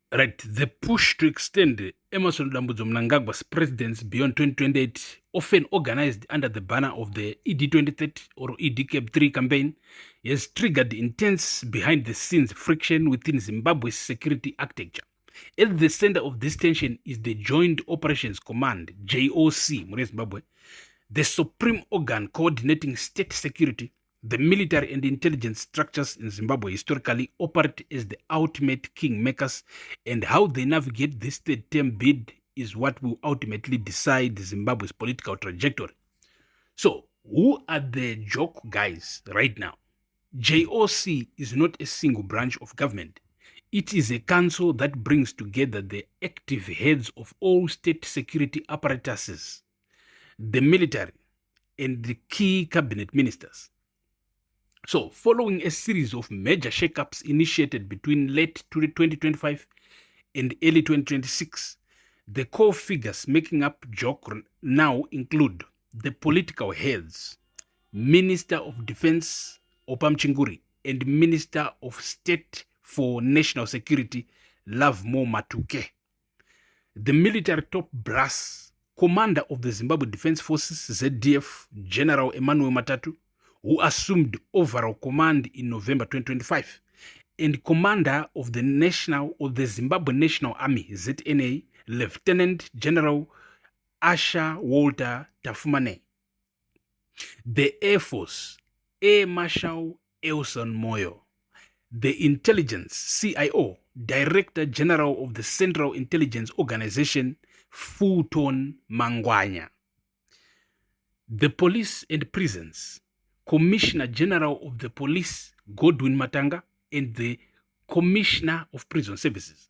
Right, the push to extend Emerson Mnangagwa's presidency beyond 2028, often organized under the banner of the ED 2030 or ED Cap 3 campaign, has triggered intense behind the scenes friction within Zimbabwe's security architecture. At the center of this tension is the Joint Operations Command, JOC, Zimbabwe, the supreme organ coordinating state security. The military and intelligence structures in Zimbabwe historically operate as the ultimate kingmakers, and how they navigate this third term bid is what will ultimately decide Zimbabwe's political trajectory. So, who are the JOC guys right now? JOC is not a single branch of government. It is a council that brings together the active heads of all state security apparatuses, the military, and the key cabinet ministers. So, following a series of major shakeups initiated between late 2025 and early 2026, the core figures making up JOC now include the political heads, Minister of Defense Opam Chinguri, and Minister of State for National Security Lovemo Matuke. The military top brass, Commander of the Zimbabwe Defense Forces ZDF, General Emmanuel Matatu, who assumed overall command in November 2025, and Commander of the Zimbabwe National Army ZNA, Lieutenant General Asha Walter Tafumane. The Air Force, Air Marshal Elson Moyo. The Intelligence CIO, Director General of the Central Intelligence Organization, Fulton Mangwanya. The Police and Prisons, Commissioner General of the Police, Godwin Matanga, and the Commissioner of Prison Services.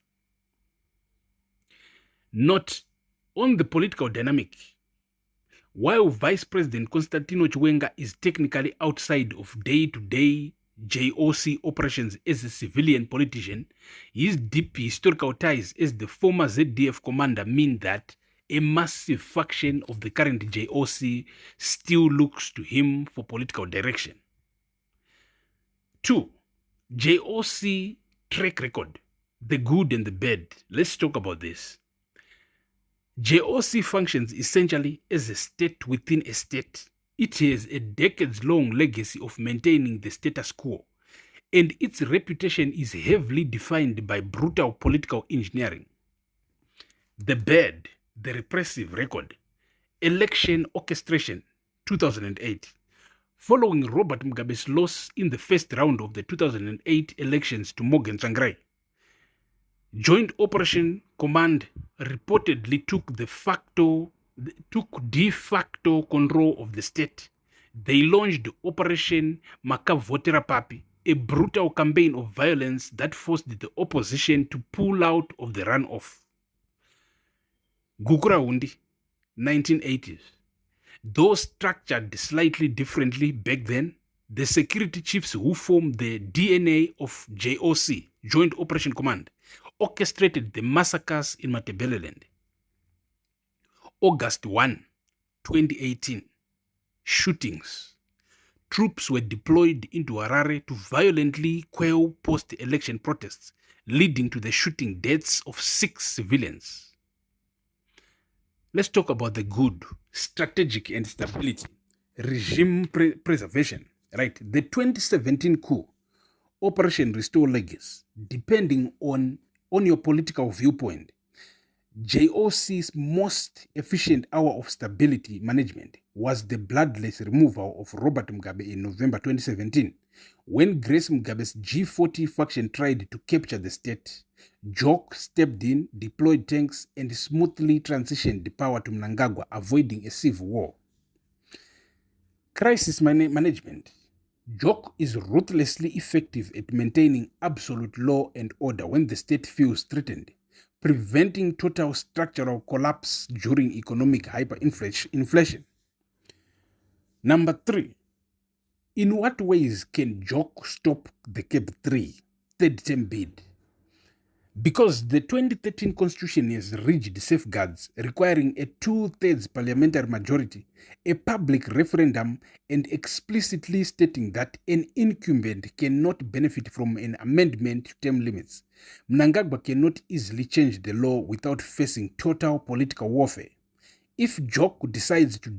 Note on the political dynamic. While Vice President Constantino Chiwenga is technically outside of day-to-day JOC operations as a civilian politician, his deep historical ties as the former ZDF commander mean that a massive faction of the current JOC still looks to him for political direction. 2. JOC track record, the good and the bad. Let's talk about this. JOC functions essentially as a state within a state. It has a decades-long legacy of maintaining the status quo, and its reputation is heavily defined by brutal political engineering. The bad, the repressive record. Election orchestration, 2008. Following Robert Mugabe's loss in the first round of the 2008 elections to Morgan Tsvangirai, Joint Operation Command reportedly took de facto control of the state. They launched Operation Makavotera Papi, a brutal campaign of violence that forced the opposition to pull out of the runoff. Gukuraundi, 1980s. Though structured slightly differently back then, the security chiefs who formed the DNA of JOC, Joint Operation Command, orchestrated the massacres in Matabeleland. August 1, 2018. Shootings. Troops were deployed into Harare to violently quell post-election protests, leading to the shooting deaths of 6 civilians. Let's talk about the good, strategic and stability, regime preservation. Right, the 2017 coup, Operation Restore Legacy, depending on your political viewpoint, JOC's most efficient hour of stability management was the bloodless removal of Robert Mugabe in November 2017. When Grace Mugabe's G40 faction tried to capture the state, JOC stepped in, deployed tanks, and smoothly transitioned the power to Mnangagwa, avoiding a civil war. Crisis management. JOC is ruthlessly effective at maintaining absolute law and order when the state feels threatened, preventing total structural collapse during economic hyperinflation. Number 3. In what ways can JOC stop the Cap 3 third term bid? Because the 2013 constitution has rigid safeguards requiring a 2/3 parliamentary majority, a public referendum, and explicitly stating that an incumbent cannot benefit from an amendment to term limits, Mnangagwa cannot easily change the law without facing total political warfare. If JOC decides to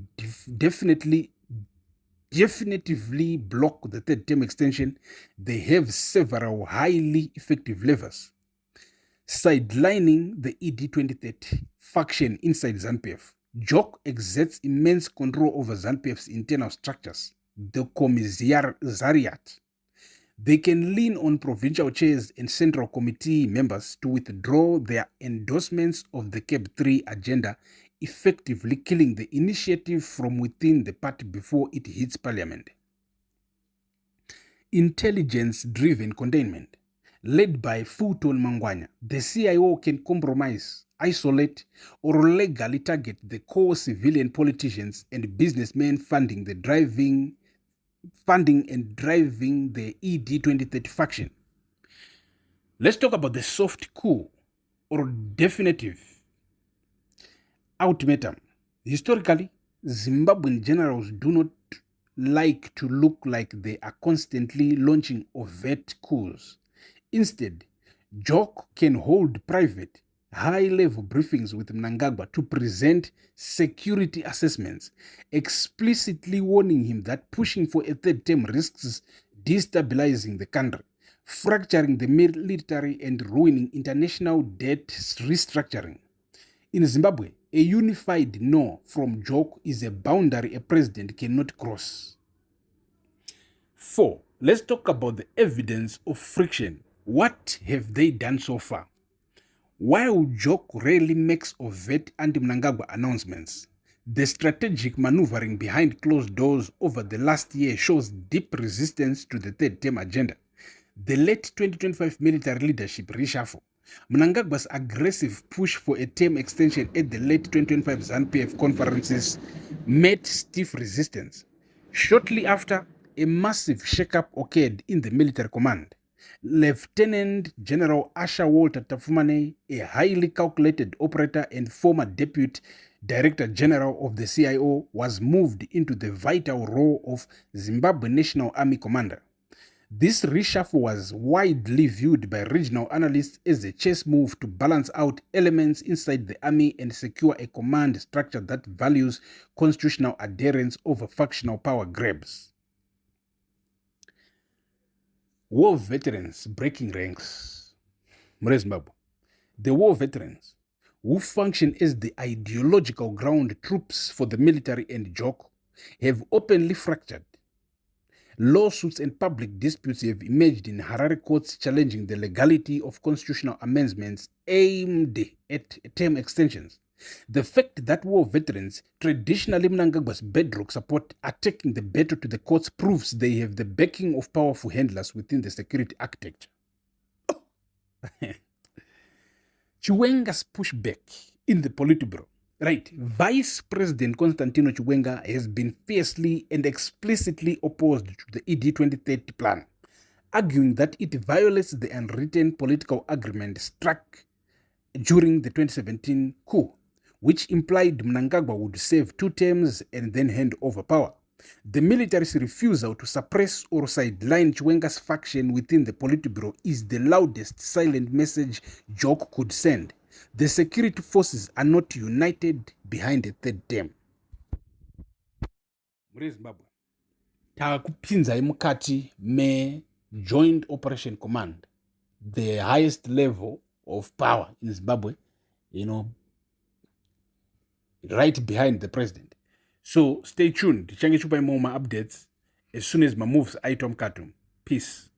definitively block the third term extension, they have several highly effective levers. Sidelining the ED 2030 faction inside ZANU-PF, JOC exerts immense control over ZANU-PF's internal structures, the commissariat. They can lean on provincial chairs and central committee members to withdraw their endorsements of the CAB 3 agenda, effectively killing the initiative from within the party before it hits parliament. Intelligence-driven containment. Led by Futon Mangwanya, the CIO can compromise, isolate, or legally target the core civilian politicians and businessmen funding and driving the ED 2030 faction. Let's talk about the soft coup or definitive ultimatum. Historically, Zimbabwean generals do not like to look like they are constantly launching overt coups. Instead, JOC can hold private, high-level briefings with Mnangagwa to present security assessments, explicitly warning him that pushing for a third term risks destabilizing the country, fracturing the military, and ruining international debt restructuring. In Zimbabwe, a unified no from JOC is a boundary a president cannot cross. 4. Let's talk about the evidence of friction. What have they done so far? While JOC rarely makes overt anti-Mnangagwa announcements, the strategic maneuvering behind closed doors over the last year shows deep resistance to the third term agenda. The late 2025 military leadership reshuffle, Mnangagwa's aggressive push for a term extension at the late 2025 ZANU-PF conferences met stiff resistance. Shortly after, a massive shakeup occurred in the military command. Lieutenant General Asha Walter Tafumane, a highly calculated operator and former Deputy Director General of the CIO, was moved into the vital role of Zimbabwe National Army Commander. This reshuffle was widely viewed by regional analysts as a chess move to balance out elements inside the army and secure a command structure that values constitutional adherence over factional power grabs. War veterans breaking ranks. Zimbabwe. The war veterans, who function as the ideological ground troops for the military and JOC, have openly fractured. Lawsuits and public disputes have emerged in Harare courts challenging the legality of constitutional amendments aimed at term extensions. The fact that war veterans, traditionally Mnangagwa's bedrock support, are taking the battle to the courts proves they have the backing of powerful handlers within the security architecture. Chiwenga's pushback in the Politburo. Right, Vice President Constantino Chiwenga has been fiercely and explicitly opposed to the ED 2030 plan, arguing that it violates the unwritten political agreement struck during the 2017 coup, which implied Mnangagwa would serve 2 terms and then hand over power. The military's refusal to suppress or sideline Chiwenga's faction within the Politburo is the loudest silent message JOC could send. The security forces are not united behind a third term. Zimbabwe takupinzai mukati me Joint Operation Command, the highest level of power in Zimbabwe, right behind the president. So stay tuned. Tichange chupa more updates as soon as my moves item cartoon. Peace.